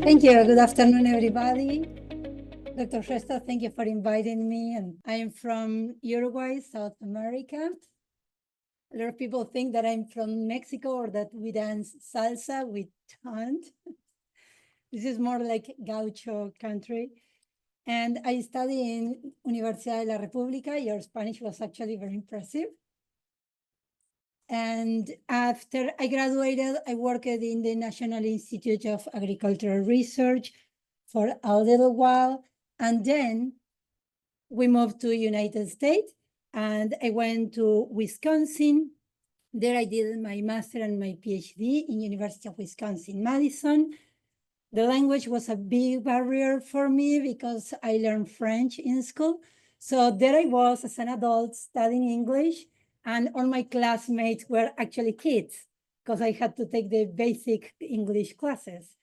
Thank you. Good afternoon, everybody. Dr. Resto, thank you for inviting me. And I'm from Uruguay, South America. A lot of people think that I'm from Mexico or that we dance salsa. We don't. This is more like gaucho country. And I study in Universidad de la República. Your Spanish was actually very impressive. And after I graduated, I worked in the National Institute of Agricultural Research for a little while. And then we moved to United States and I went to Wisconsin. There I did my master and my PhD in University of Wisconsin-Madison. The language was a big barrier for me because I learned French in school. So there I was as an adult studying English, and all my classmates were actually kids because I had to take the basic English classes.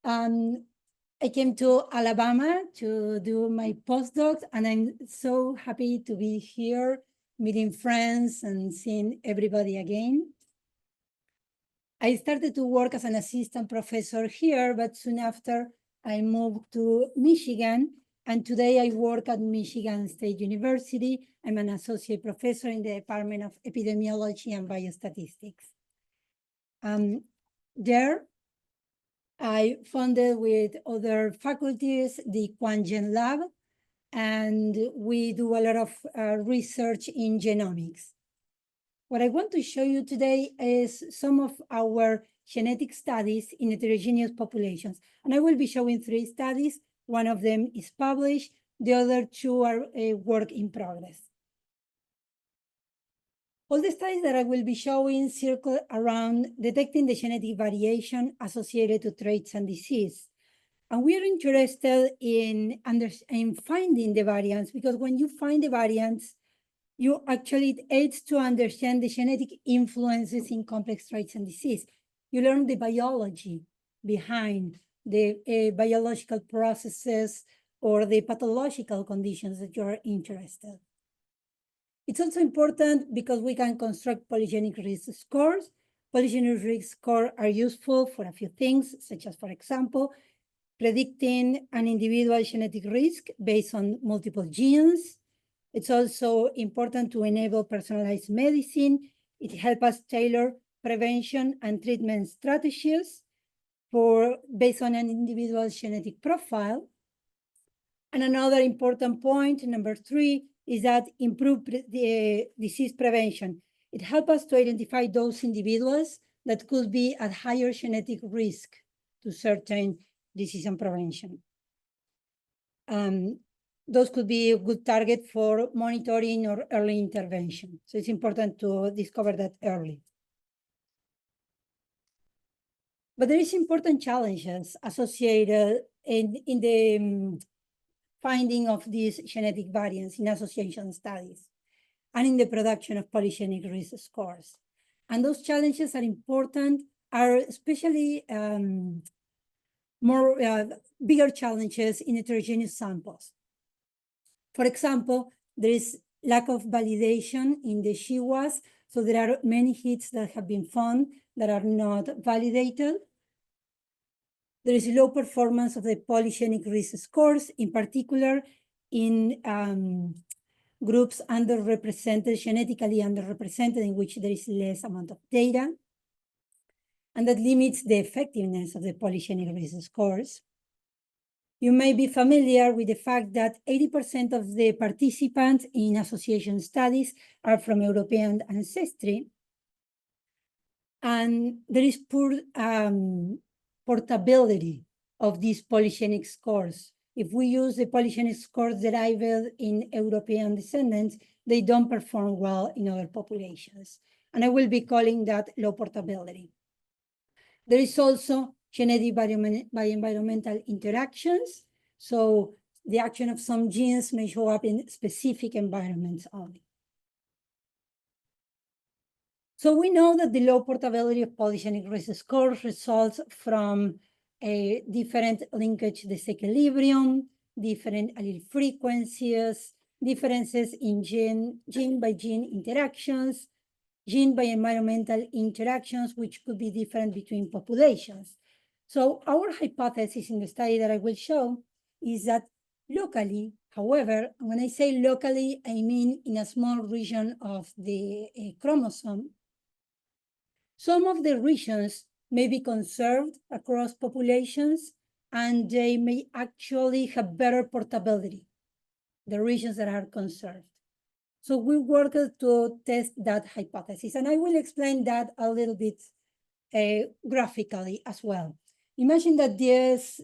I came to Alabama to do my postdoc, and I'm so happy to be here, meeting friends and seeing everybody again. I started to work as an assistant professor here, but soon after I moved to Michigan, and today I work at Michigan State University. I'm an associate professor in the Department of Epidemiology and Biostatistics. There, I funded with other faculties the QuantGen Lab, and we do a lot of research in genomics. What I want to show you today is some of our genetic studies in heterogeneous populations. And I will be showing 3 studies. One of them is published. The other 2 are a work in progress. All the studies that I will be showing circle around detecting the genetic variation associated to traits and disease. And we are interested in finding the variants, because when you find the variants, you actually, it aids to understand the genetic influences in complex traits and disease. You learn the biology behind the biological processes or the pathological conditions that you're interested. It's also important because we can construct polygenic risk scores. Polygenic risk scores are useful for a few things, such as, for example, predicting an individual genetic risk based on multiple genes. It's also important to enable personalized medicine. It helps us tailor prevention and treatment strategies based on an individual's genetic profile. And another important point, number 3, is that improve the disease prevention. It helps us to identify those individuals that could be at higher genetic risk to certain disease and prevention. Those could be a good target for monitoring or early intervention. So it's important to discover that early. But there is important challenges associated in the finding of these genetic variants in association studies and in the production of polygenic risk scores. And those challenges are especially bigger challenges in heterogeneous samples. For example, there is lack of validation in the GWAS, so there are many hits that have been found that are not validated. There is low performance of the polygenic risk scores, in particular in groups underrepresented, genetically underrepresented, in which there is less amount of data. And that limits the effectiveness of the polygenic risk scores. You may be familiar with the fact that 80% of the participants in association studies are from European ancestry. And there is poor portability of these polygenic scores. If we use the polygenic scores derived in European descendants, they don't perform well in other populations. And I will be calling that low portability. There is also genetic bioenvironmental interactions. So the action of some genes may show up in specific environments only. So we know that the low portability of polygenic risk scores results from a different linkage disequilibrium, different allele frequencies, differences in gene by gene interactions, gene by environmental interactions, which could be different between populations. So our hypothesis in the study that I will show is that locally, however, when I say locally, I mean in a small region of the chromosome, some of the regions may be conserved across populations, and they may actually have better portability, the regions that are conserved. So we worked to test that hypothesis, and I will explain that a little bit graphically as well. Imagine that this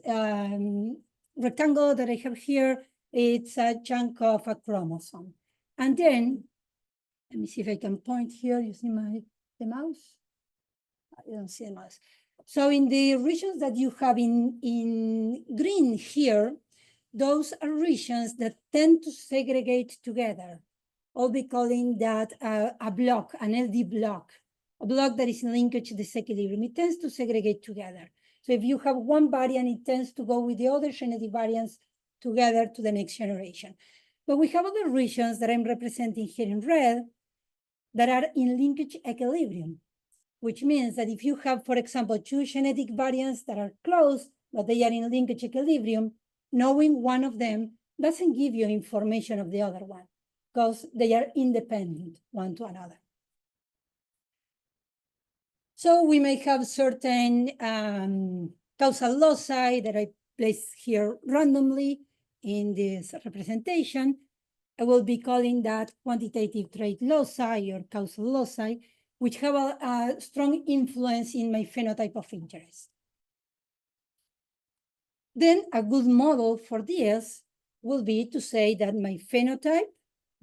rectangle that I have here, it's a chunk of a chromosome. And then, let me see if I can point here using the mouse. I don't see the mouse. So in the regions that you have in green here, those are regions that tend to segregate together. I'll be calling that a block, an LD block, a block that is in linkage disequilibrium. It tends to segregate together. So if you have one variant, it tends to go with the other genetic variants together to the next generation. But we have other regions that I'm representing here in red that are in linkage equilibrium, which means that if you have, for example, two genetic variants that are close, but they are in linkage equilibrium, knowing one of them doesn't give you information of the other one because they are independent one to another. So we may have certain causal loci that I place here randomly in this representation. I will be calling that quantitative trait loci or causal loci, which have a strong influence in my phenotype of interest. Then a good model for this will be to say that my phenotype,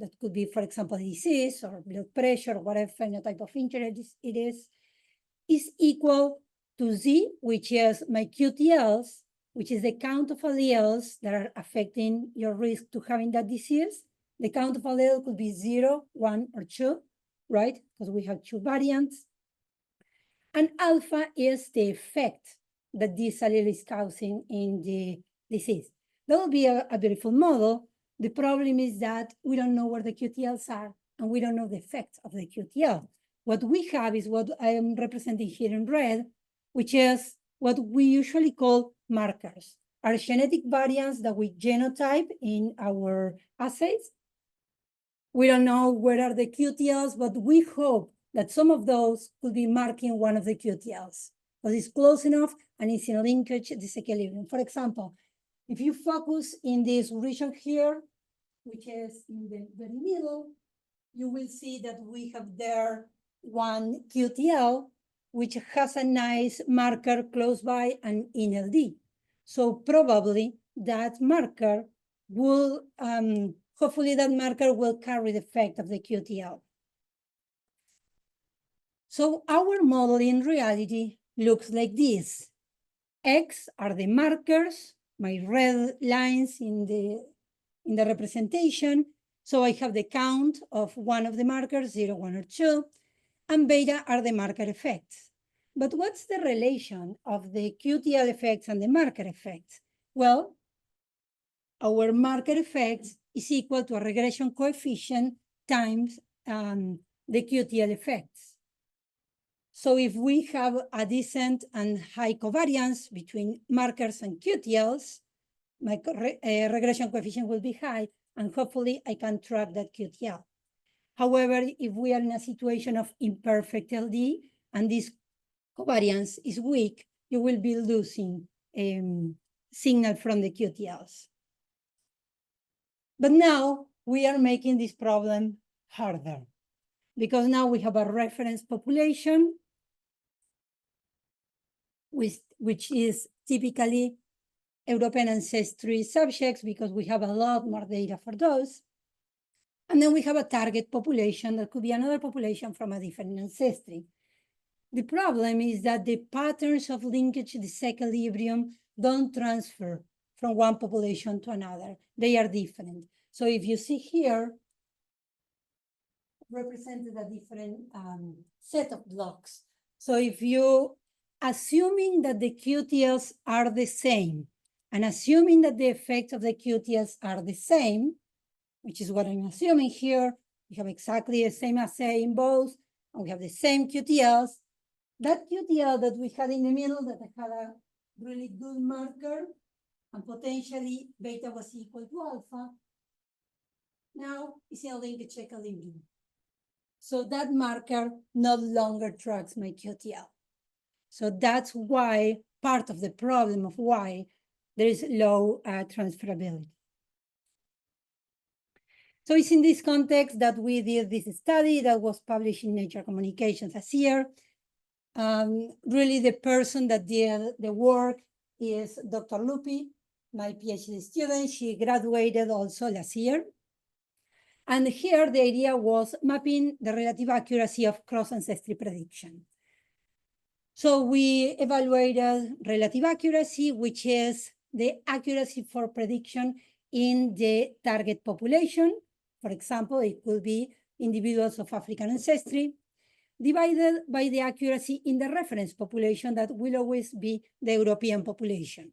that could be, for example, disease or blood pressure, or whatever phenotype of interest it is equal to Z, which is my QTLs, which is the count of alleles that are affecting your risk to having that disease. The count of alleles could be 0, 1, or 2, right? Because we have two variants. And alpha is the effect that this allele is causing in the disease. That will be a beautiful model. The problem is that we don't know where the QTLs are, and we don't know the effect of the QTL. What we have is what I am representing here in red, which is what we usually call markers, are genetic variants that we genotype in our assays. We don't know where are the QTLs, but we hope that some of those could be marking one of the QTLs, because it's close enough and it's in linkage disequilibrium. For example, if you focus in this region here, which is in the very middle, you will see that we have there one QTL, which has a nice marker close by and in LD. So probably that marker will, hopefully that marker will carry the effect of the QTL. So our model in reality looks like this. X are the markers, my red lines in the representation. So I have the count of one of the markers, 0, 1, or 2, and beta are the marker effects. But what's the relation of the QTL effects and the marker effects? Well, our marker effects is equal to a regression coefficient times the QTL effects. So if we have a decent and high covariance between markers and QTLs, my regression coefficient will be high, and hopefully I can track that QTL. However, if we are in a situation of imperfect LD and this covariance is weak, you will be losing signal from the QTLs. But now we are making this problem harder, because now we have a reference population, which is typically European ancestry subjects, because we have a lot more data for those. And then we have a target population that could be another population from a different ancestry. The problem is that the patterns of linkage disequilibrium don't transfer from one population to another. They are different. So if you see here, represented a different set of blocks. So if you, assuming that the QTLs are the same, and assuming that the effects of the QTLs are the same, which is what I'm assuming here, we have exactly the same assay in both, and we have the same QTLs. That QTL that we had in the middle that had a really good marker and potentially beta was equal to alpha, now it's in a linkage equilibrium. So that marker no longer tracks my QTL. So that's why part of the problem of why there is low transferability. So it's in this context that we did this study that was published in Nature Communications last year. Really the person that did the work is Dr. Lupi, my PhD student. She graduated also last year. And here the idea was mapping the relative accuracy of cross-ancestry prediction. So we evaluated relative accuracy, which is the accuracy for prediction in the target population. For example, it could be individuals of African ancestry, divided by the accuracy in the reference population that will always be the European population,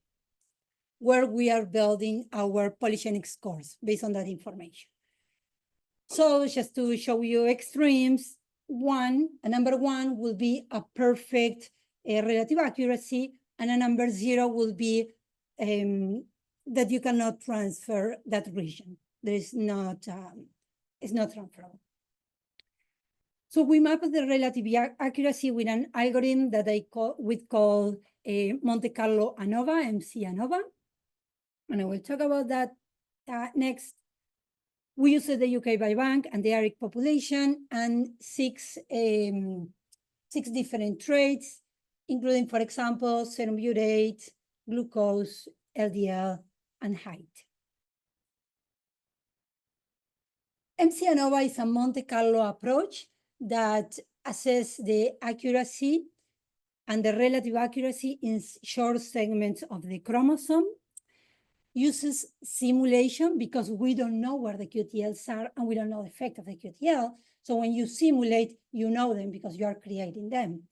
where we are building our polygenic scores based on that information. So just to show you extremes, number one will be a perfect relative accuracy, and a number 0 will be that you cannot transfer that region. There is not, it's not transferable. So we mapped the relative accuracy with an algorithm that we call Monte Carlo ANOVA, MC ANOVA, and I will talk about that next. We used the UK Biobank and the ARIC population and six different traits, including, for example, serum butyrate, glucose, LDL, and height. MC ANOVA is a Monte Carlo approach that assesses the accuracy and the relative accuracy in short segments of the chromosome, uses simulation because we don't know where the QTLs are and we don't know the effect of the QTL. So when you simulate, you know them because you are creating them.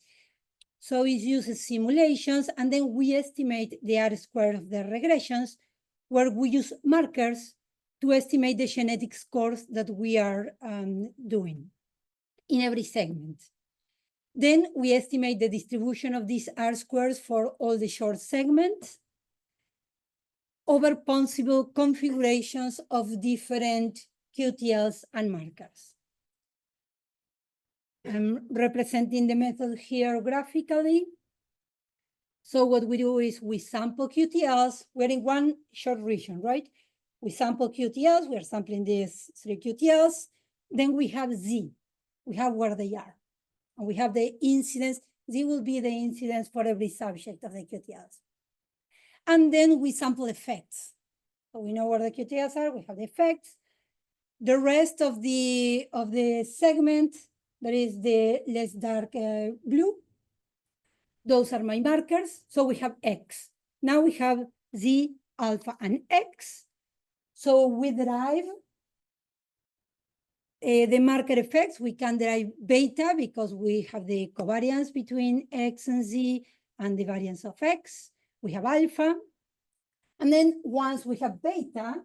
So it uses simulations, and then we estimate the R-squared of the regressions, where we use markers to estimate the genetic scores that we are doing in every segment. Then we estimate the distribution of these R-squares for all the short segments over possible configurations of different QTLs and markers. I'm representing the method here graphically. So what we do is we sample QTLs. We're in one short region, right? We sample QTLs. We're sampling these 3 QTLs. Then we have Z. We have where they are. And we have the incidence. Z will be the incidence for every subject of the QTLs. And then we sample effects. So we know where the QTLs are, we have the effects. The rest of the segment, that is the less dark blue, those are my markers. So we have X. Now we have Z, alpha, and X. So we derive the marker effects. We can derive beta because we have the covariance between X and Z and the variance of X. We have alpha. And then once we have beta,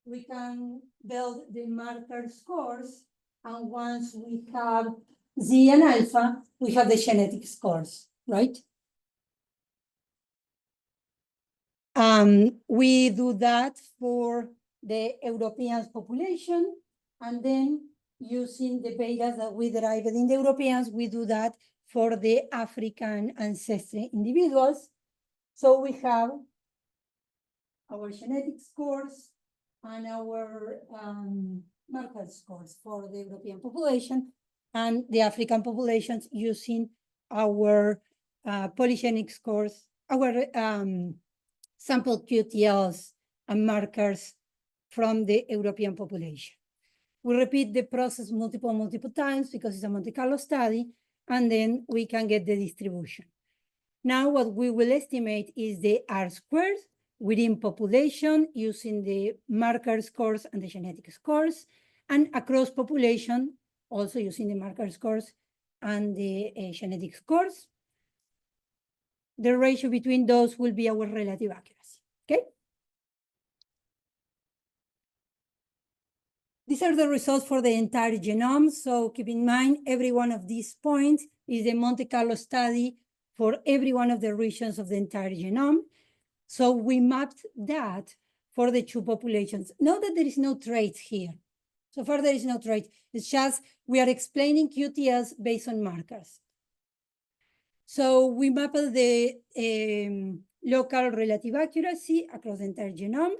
we can build the marker scores. And once we have Z and alpha, we have the genetic scores, right? We do that for the European population. And then using the betas that we derived in the Europeans, we do that for the African ancestry individuals. So we have our genetic scores and our marker scores for the European population and the African populations using our polygenic scores, our sample QTLs and markers from the European population. We repeat the process multiple times because it's a Monte Carlo study, and then we can get the distribution. Now what we will estimate is the R-squared within population using the marker scores and the genetic scores, and across population also using the marker scores and the genetic scores. The ratio between those will be our relative accuracy, okay? These are the results for the entire genome. So keep in mind, every one of these points is a Monte Carlo study for every one of the regions of the entire genome. So we mapped that for the two populations. Note that there is no traits here. So far, there is no trait. It's just we are explaining QTLs based on markers. So we mapped the local relative accuracy across the entire genome.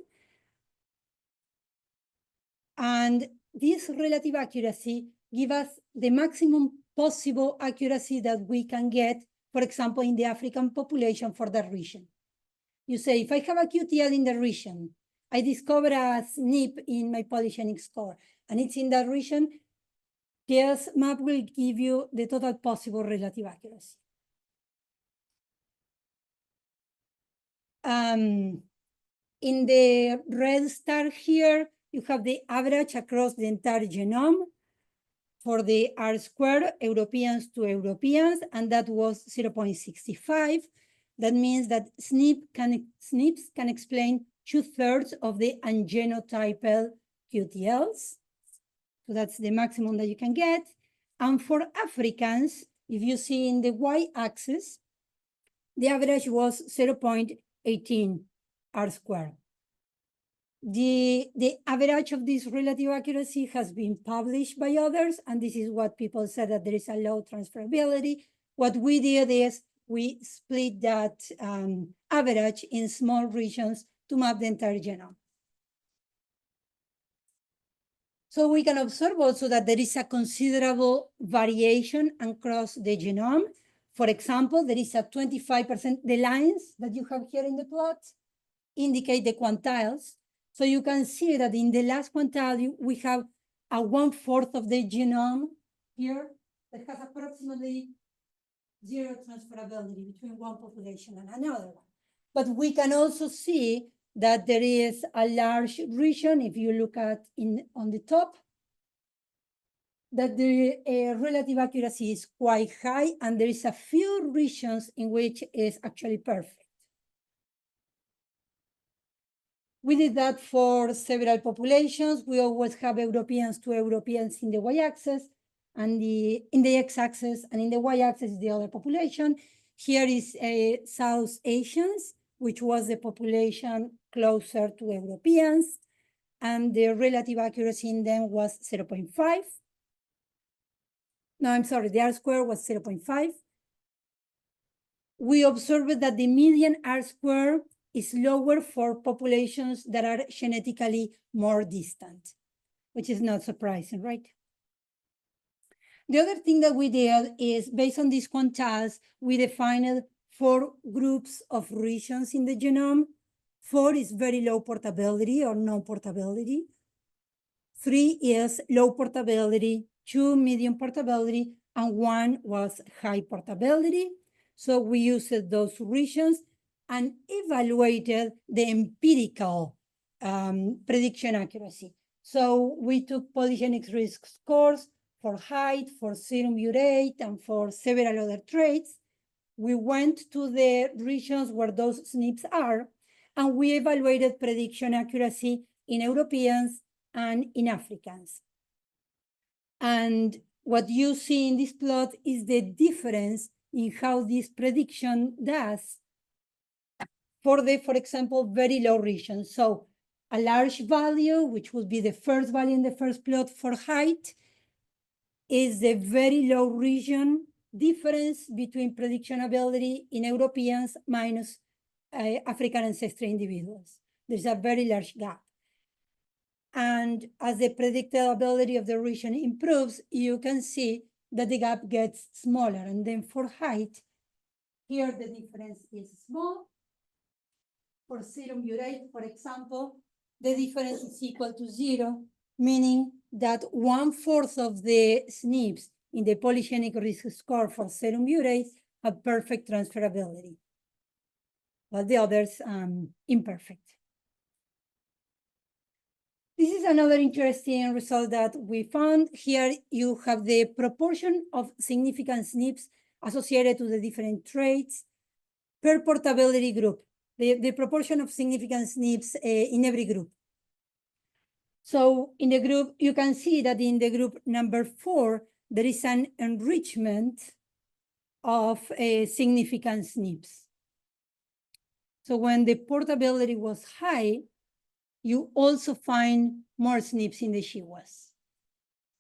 And this relative accuracy gives us the maximum possible accuracy that we can get, for example, in the African population for that region. You say, if I have a QTL in the region, I discover a SNP in my polygenic score, and it's in that region, this map will give you the total possible relative accuracy. In the red star here, you have the average across the entire genome for the R-squared Europeans to Europeans, and that was 0.65. That means that SNPs can explain 2/3 of the ungenotypal QTLs. So that's the maximum that you can get. And for Africans, if you see in the y-axis, the average was 0.18 R-squared. The average of this relative accuracy has been published by others, and this is what people said, that there is a low transferability. What we did is we split that average in small regions to map the entire genome. So we can observe also that there is a considerable variation across the genome. For example, there is a 25%, the lines that you have here in the plot indicate the quantiles. So you can see that in the last quantile, we have a 1/4 of the genome here that has approximately zero transferability between one population and another one. But we can also see that there is a large region, if you look at on the top, that the relative accuracy is quite high, and there is a few regions in which it's actually perfect. We did that for several populations. We always have Europeans to Europeans in the y-axis, and in the x-axis, and in the y-axis is the other population. Here is South Asians, which was the population closer to Europeans, and the relative accuracy in them was 0.5. No, I'm sorry, the R-square was 0.5. We observed that the median R-square is lower for populations that are genetically more distant, which is not surprising, right? The other thing that we did is, based on these quantiles, we defined 4 groups of regions in the genome. 4 is very low portability or no portability. 3 is low portability, 2 medium portability, and 1 was high portability. So we used those regions and evaluated the empirical prediction accuracy. So we took polygenic risk scores for height, for serum urate, and for several other traits. We went to the regions where those SNPs are, and we evaluated prediction accuracy in Europeans and in Africans. And what you see in this plot is the difference in how this prediction does for example, very low regions. So a large value, which would be the first value in the first plot for height, is the very low region difference between prediction ability in Europeans minus African ancestry individuals. There's a very large gap. And as the predictability of the region improves, you can see that the gap gets smaller. And then for height, here the difference is small. For serum urate, for example, the difference is equal to 0, meaning that 1/4 of the SNPs in the polygenic risk score for serum urate have perfect transferability, while the others imperfect. This is another interesting result that we found. Here you have the proportion of significant SNPs associated to the different traits per portability group, the proportion of significant SNPs in every group. So in the group, you can see that in the group number 4, there is an enrichment of significant SNPs. So when the portability was high, you also find more SNPs in the GWAS.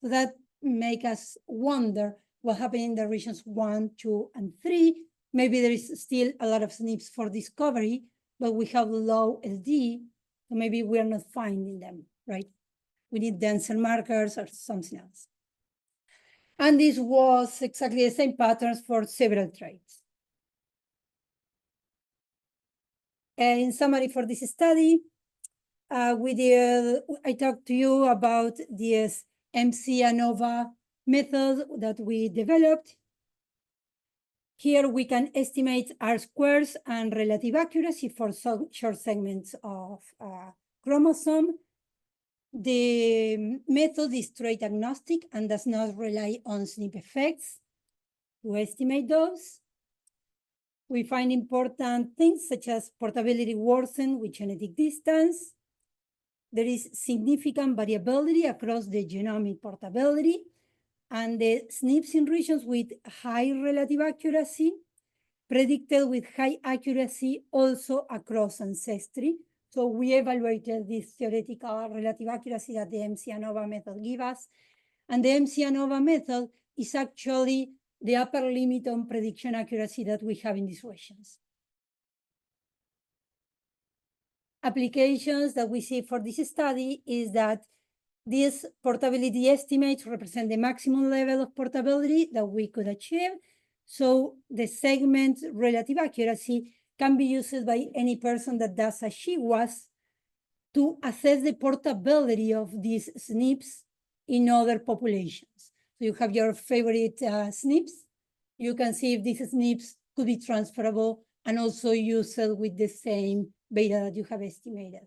So that make us wonder what happened in the regions 1, 2, and 3. Maybe there is still a lot of SNPs for discovery, but we have low LD, so maybe we are not finding them, right? We need denser markers or something else. And this was exactly the same patterns for several traits. In summary for this study, I talked to you about this MC-ANOVA method that we developed. Here we can estimate R-squares and relative accuracy for short segments of chromosome. The method is trait agnostic and does not rely on SNP effects to estimate those. We find important things such as portability worsen with genetic distance. There is significant variability across the genomic portability, and the SNPs in regions with high relative accuracy predicted with high accuracy also across ancestry. So we evaluated this theoretical relative accuracy that the MC-ANOVA method gives us. And the MC-ANOVA method is actually the upper limit on prediction accuracy that we have in these regions. Applications that we see for this study is that these portability estimates represent the maximum level of portability that we could achieve. So the segment relative accuracy can be used by any person that does a GWAS to assess the portability of these SNPs in other populations. So you have your favorite SNPs. You can see if these SNPs could be transferable and also used with the same beta that you have estimated.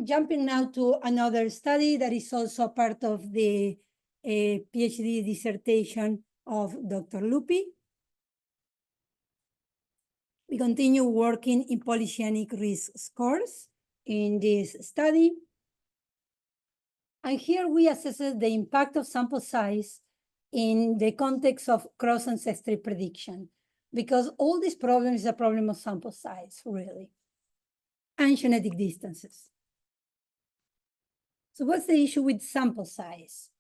Jumping now to another study that is also part of the PhD dissertation of Dr. Lupi. We continue working in polygenic risk scores in this study. And here we assess the impact of sample size in the context of cross-ancestry prediction, because all this problem is a problem of sample size, really, and genetic distances. So what's the issue with sample size?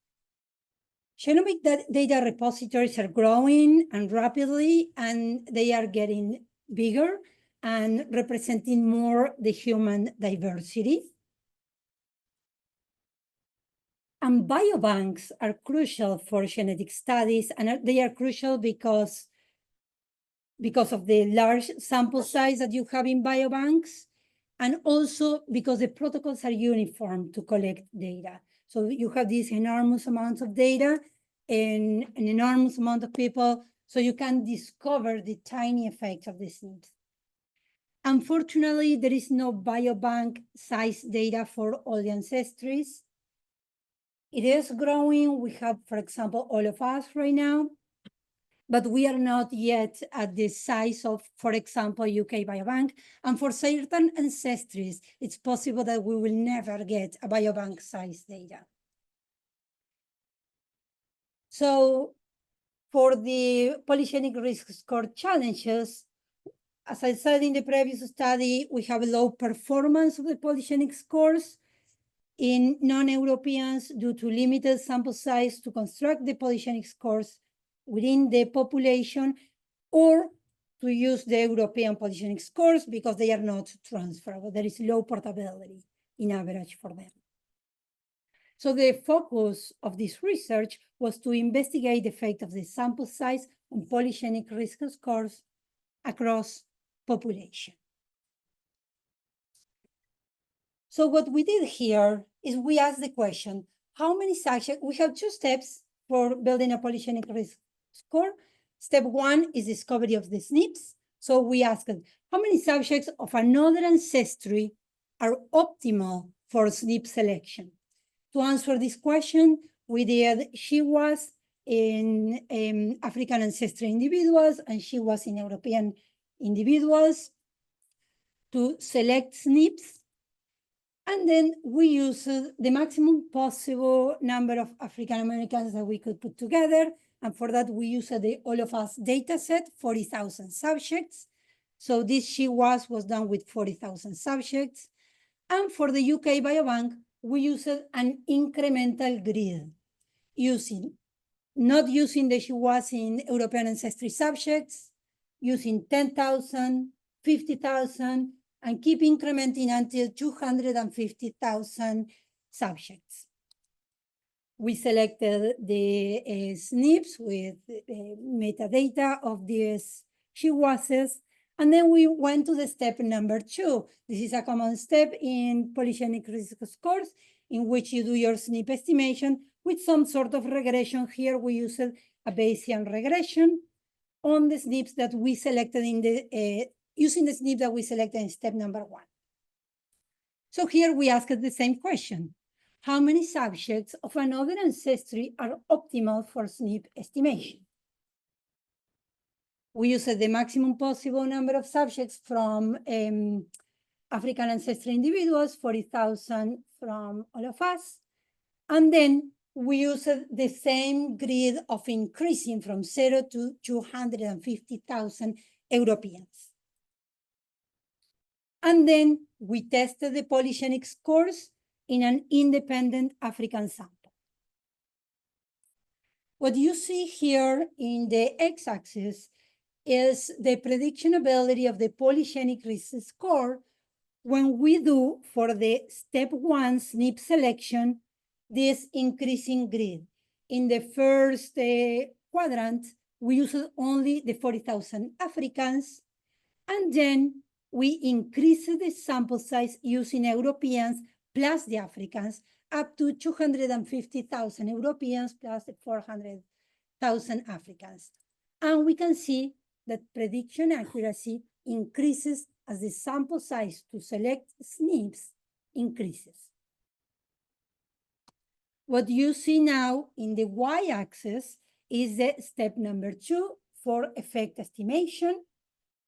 Genomic data repositories are growing and rapidly, and they are getting bigger and representing more the human diversity. And biobanks are crucial for genetic studies, and they are crucial because of the large sample size that you have in biobanks, and also because the protocols are uniform to collect data. So you have these enormous amounts of data and an enormous amount of people, so you can discover the tiny effects of these things. Unfortunately, there is no biobank size data for all the ancestries. It is growing. We have, for example, all of us right now, but we are not yet at the size of, for example, UK Biobank. And for certain ancestries, it's possible that we will never get a biobank size data. So for the polygenic risk score challenges, as I said in the previous study, we have low performance of the polygenic scores in non-Europeans due to limited sample size to construct the polygenic scores within the population, or to use the European polygenic scores because they are not transferable. There is low portability in average for them. So the focus of this research was to investigate the effect of the sample size on polygenic risk scores across population. So what we did here is we asked the question, how many subjects, we have 2 steps for building a polygenic risk score. Step 1 is discovery of the SNPs. So we asked, how many subjects of another ancestry are optimal for SNP selection? To answer this question, we did GWAS in African ancestry individuals and GWAS in European individuals to select SNPs. And then we used the maximum possible number of African Americans that we could put together. And for that, we used the All of Us data set, 40,000 subjects. So this was done with 40,000 subjects. And for the UK Biobank, we used an incremental grid not using the was in European ancestry subjects, using 10,000, 50,000, and keep incrementing until 250,000 subjects. We selected the SNPs with metadata of these GWASs, and then we went to the step number 2. This is a common step in polygenic risk scores, in which you do your SNP estimation with some sort of regression. Here we used a Bayesian regression on the SNPs that we selected in the using the SNP that we selected in step number 1. So here we asked the same question. How many subjects of another ancestry are optimal for SNP estimation? We used the maximum possible number of subjects from African ancestry individuals, 40,000 from all of us. And then we used the same grid of increasing from 0 to 250,000 Europeans. And then we tested the polygenic scores in an independent African sample. What you see here in the x-axis is the prediction ability of the polygenic risk score when we do, for the step 1 SNP selection, this increasing grid. In the first quadrant, we used only the 40,000 Africans, and then we increased the sample size using Europeans plus the Africans up to 250,000 Europeans plus the 400,000 Africans. And we can see that prediction accuracy increases as the sample size to select SNPs increases. What you see now in the y-axis is the step number 2 for effect estimation.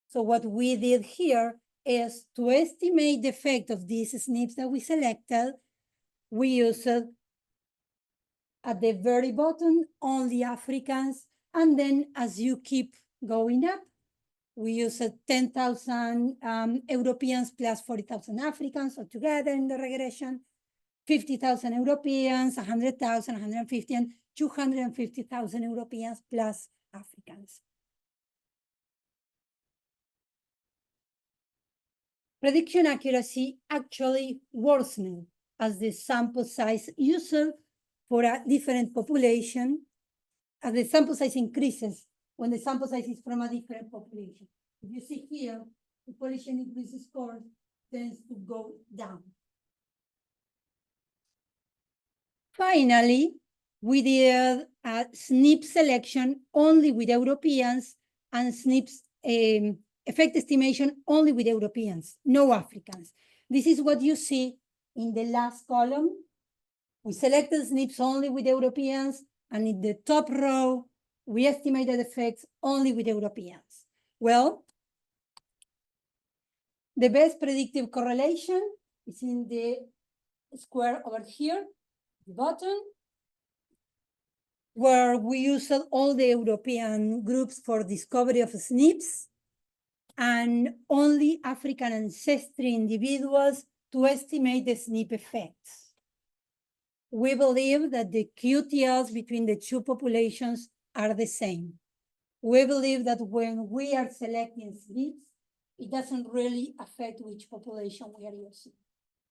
So what we did here is to estimate the effect of these SNPs that we selected. We used at the very bottom only Africans, and then as you keep going up, we used 10,000 Europeans plus 40,000 Africans altogether in the regression, 50,000 Europeans, 100,000, 150, and 250,000 Europeans plus Africans. Prediction accuracy actually worsened as the sample size used for a different population, as the sample size increases when the sample size is from a different population. If you see here, the polygenic risk score tends to go down. Finally, we did a SNP selection only with Europeans and SNPs effect estimation only with Europeans, no Africans. This is what you see in the last column. We selected SNPs only with Europeans, and in the top row, we estimated effects only with Europeans. Well, the best predictive correlation is in the square over here, the bottom, where we used all the European groups for discovery of SNPs and only African ancestry individuals to estimate the SNP effects. We believe that the QTLs between the two populations are the same. We believe that when we are selecting SNPs, it doesn't really affect which population we are using.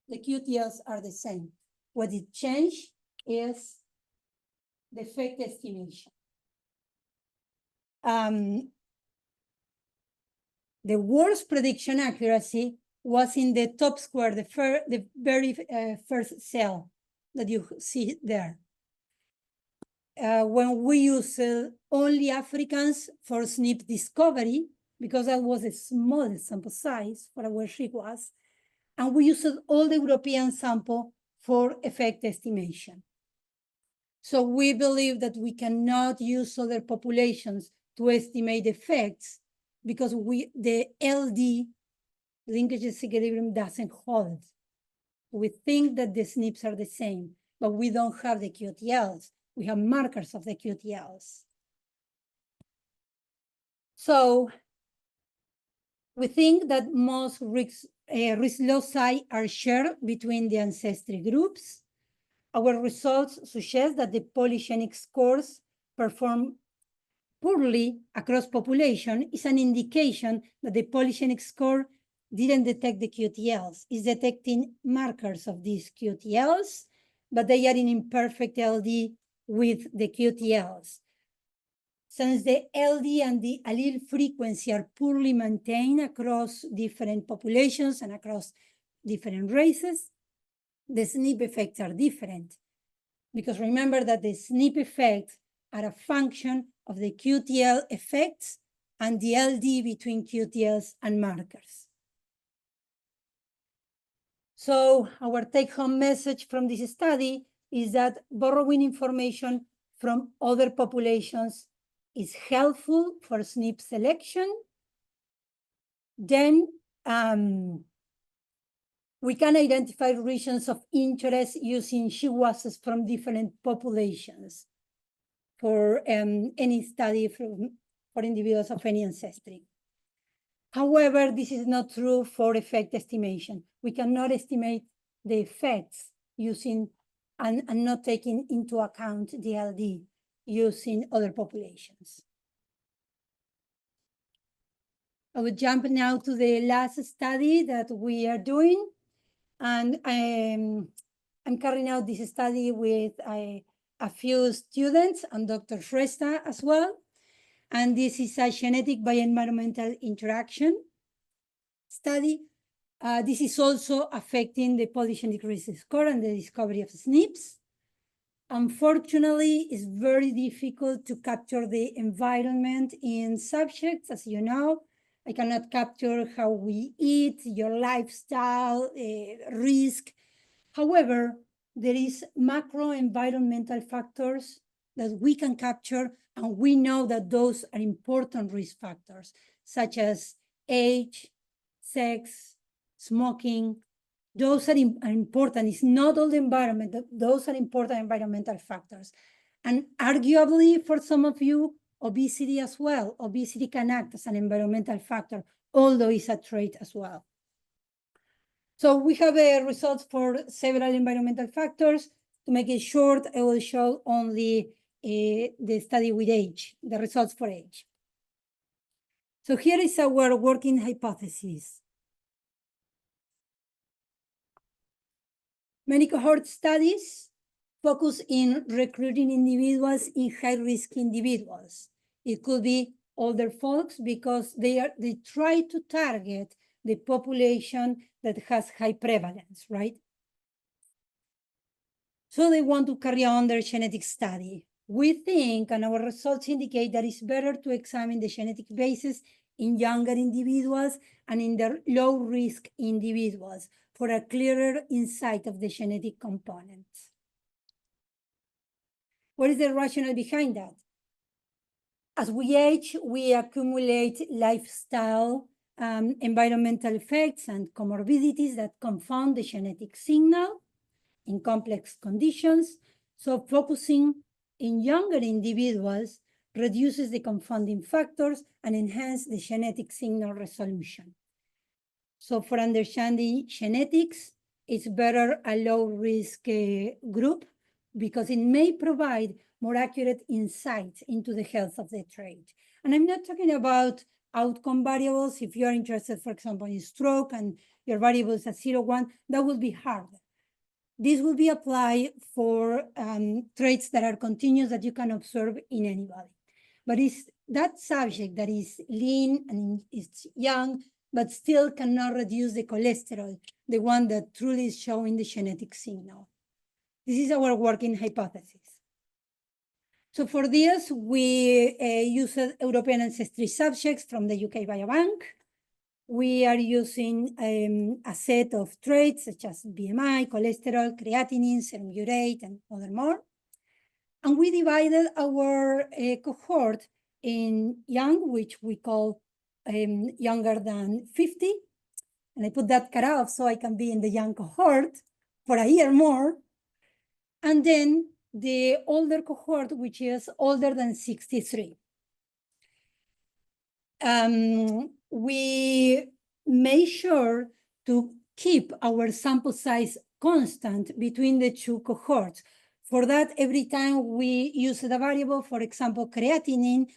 The QTLs are the same. What it changed is the effect estimation. The worst prediction accuracy was in the top square, the very first cell that you see there. When we use only Africans for SNP discovery, because that was a small sample size for our GWAS, and we used all the European sample for effect estimation. So we believe that we cannot use other populations to estimate effects because the LD linkage disequilibrium doesn't hold. We think that the SNPs are the same, but we don't have the QTLs. We have markers of the QTLs. So we think that most risk loci are shared between the ancestry groups. Our results suggest that the polygenic scores perform poorly across population is an indication that the polygenic score didn't detect the QTLs. It's detecting markers of these QTLs, but they are in imperfect LD with the QTLs. Since the LD and the allele frequency are poorly maintained across different populations and across different races, the SNP effects are different. Because remember that the SNP effects are a function of the QTL effects and the LD between QTLs and markers. So our take-home message from this study is that borrowing information from other populations is helpful for SNP selection. Then we can identify regions of interest using GWASs from different populations for any study for individuals of any ancestry. However, this is not true for effect estimation. We cannot estimate the effects using and not taking into account the LD using other populations. I will jump now to the last study that we are doing. And I'm carrying out this study with a few students and Dr. Shrestha as well. And this is a genetic bioenvironmental interaction study. This is also affecting the polygenic risk score and the discovery of SNPs. Unfortunately, it's very difficult to capture the environment in subjects, as you know. I cannot capture how we eat, your lifestyle, risk. However, there is macro environmental factors that we can capture, and we know that those are important risk factors, such as age, sex, smoking. Those are important. It's not all the environment. Those are important environmental factors. And arguably, for some of you, obesity as well. Obesity can act as an environmental factor, although it's a trait as well. So we have results for several environmental factors. To make it short, I will show only the study with age, the results for age. So here is our working hypothesis. Many cohort studies focus in recruiting individuals in high-risk individuals. It could be older folks because they try to target the population that has high prevalence, right? So they want to carry on their genetic study. We think, and our results indicate, that it's better to examine the genetic basis in younger individuals and in the low-risk individuals for a clearer insight of the genetic components. What is the rationale behind that? As we age, we accumulate lifestyle, environmental effects, and comorbidities that confound the genetic signal in complex conditions. So focusing in younger individuals reduces the confounding factors and enhances the genetic signal resolution. So for understanding genetics, it's better a low-risk group because it may provide more accurate insights into the health of the trait. And I'm not talking about outcome variables. If you're interested, for example, in stroke and your variables at 0, 1, that will be harder. This will be applied for traits that are continuous that you can observe in anybody. But it's that subject that is lean and is young, but still cannot reduce the cholesterol, the one that truly is showing the genetic signal. This is our working hypothesis. So for this, we used European ancestry subjects from the UK Biobank. We are using a set of traits such as BMI, cholesterol, creatinine, serum urate, and other more. And we divided our cohort in young, which we call younger than 50, And I put that cutoff so I can be in the young cohort for a year more. And then the older cohort, which is older than 63. We made sure to keep our sample size constant between the two cohorts. For that, every time we use a variable, for example, creatinine,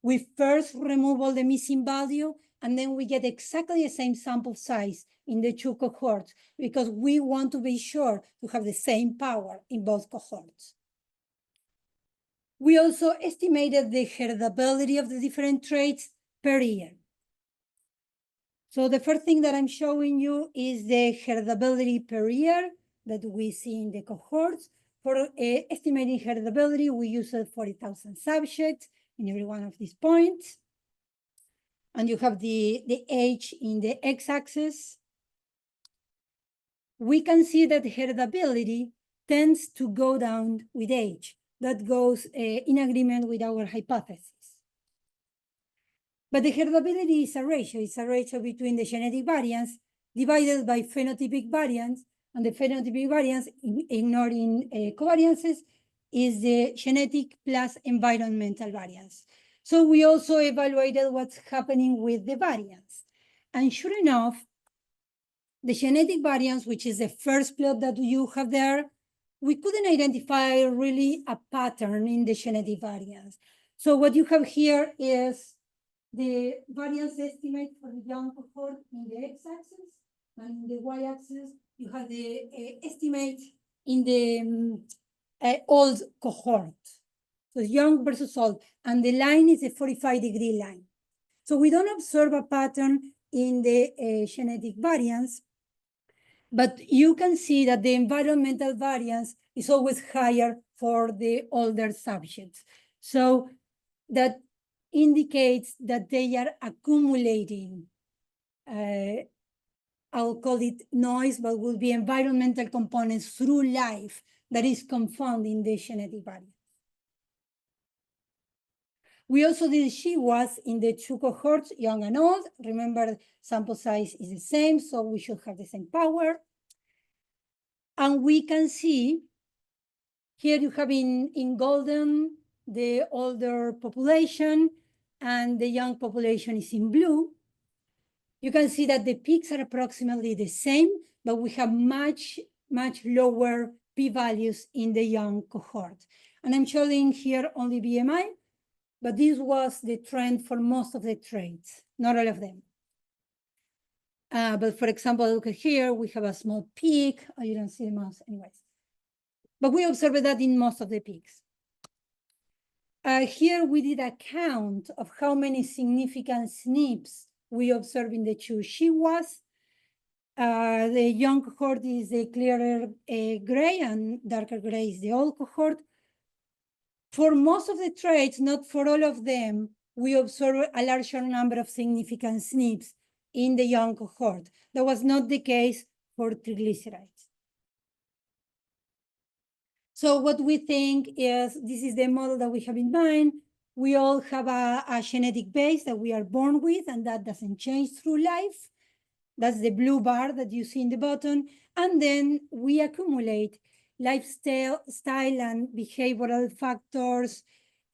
we first remove all the missing value, and then we get exactly the same sample size in the two cohorts, because we want to be sure to have the same power in both cohorts. We also estimated the heritability of the different traits per year. So the first thing that I'm showing you is the heritability per year that we see in the cohorts. For estimating heritability, we use 40,000 subjects in every one of these points. And you have the age in the x-axis. We can see that heritability tends to go down with age. That goes in agreement with our hypothesis. But the heritability is a ratio. It's a ratio between the genetic variance divided by phenotypic variance, and the phenotypic variance, ignoring covariances, is the genetic plus environmental variance. So we also evaluated what's happening with the variance. And sure enough, the genetic variance, which is the first plot that you have there, we couldn't identify really a pattern in the genetic variance. So what you have here is the variance estimate for the young cohort in the x-axis, and in the y-axis, you have the estimate in the old cohort. So young versus old, and the line is a 45-degree line. So we don't observe a pattern in the genetic variance, but you can see that the environmental variance is always higher for the older subjects. So that indicates that they are accumulating, I'll call it noise, but will be environmental components through life that is confounding the genetic variance. We also did GWAS in the two cohorts, young and old. Remember, sample size is the same, so we should have the same power. And we can see, here you have in golden the older population, and the young population is in blue. You can see that the peaks are approximately the same, but we have much lower p-values in the young cohort. And I'm showing here only BMI, but this was the trend for most of the traits, not all of them. But for example, look at here, we have a small peak. Oh, you don't see the mouse anyways. But we observed that in most of the peaks. Here we did a count of how many significant SNPs we observe in the two GWAS. The young cohort is the clearer gray, and darker gray is the old cohort. For most of the traits, not for all of them, we observe a larger number of significant SNPs in the young cohort. That was not the case for triglycerides. So what we think is, this is the model that we have in mind. We all have a genetic base that we are born with, and that doesn't change through life. That's the blue bar that you see in the bottom. And then we accumulate lifestyle and behavioral factors,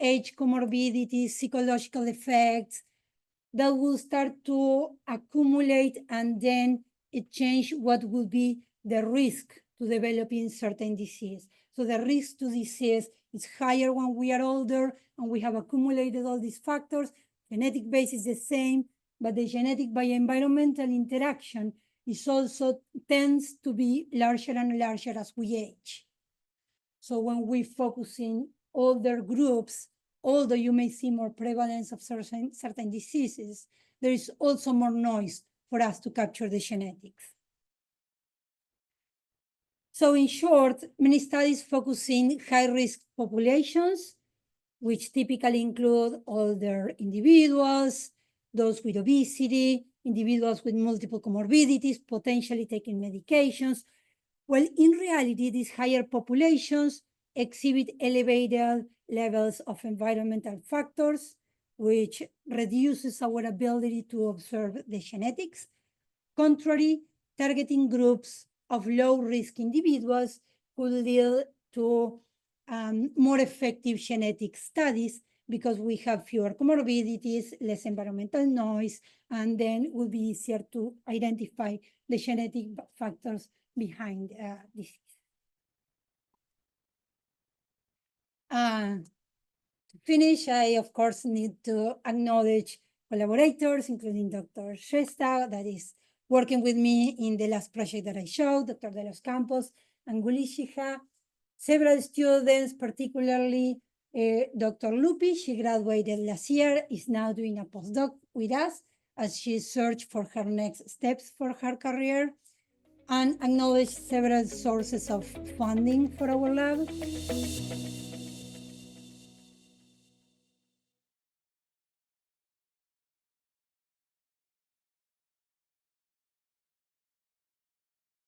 age comorbidities, psychological effects that will start to accumulate, and then it change what will be the risk to developing certain disease. So the risk to disease is higher when we are older and we have accumulated all these factors. Genetic base is the same, but the genetic by environmental interaction is also tends to be larger and larger as we age. So when we focus in older groups, although you may see more prevalence of certain diseases, there is also more noise for us to capture the genetics. So in short, many studies focusing high-risk populations, which typically include older individuals, those with obesity, individuals with multiple comorbidities, potentially taking medications. Well, in reality, these higher populations exhibit elevated levels of environmental factors, which reduces our ability to observe the genetics. contrary, targeting groups of low-risk individuals could lead to more effective genetic studies because we have fewer comorbidities, less environmental noise, and then it will be easier to identify the genetic factors behind disease. To finish, I, of course, need to acknowledge collaborators, including Dr. Shesta, that is working with me in the last project that I showed, Dr. De Los Campos and Gulishiha. Several students, particularly Dr. Lupi, she graduated last year, is now doing a postdoc with us as she searched for her next steps for her career, and acknowledge several sources of funding for our lab.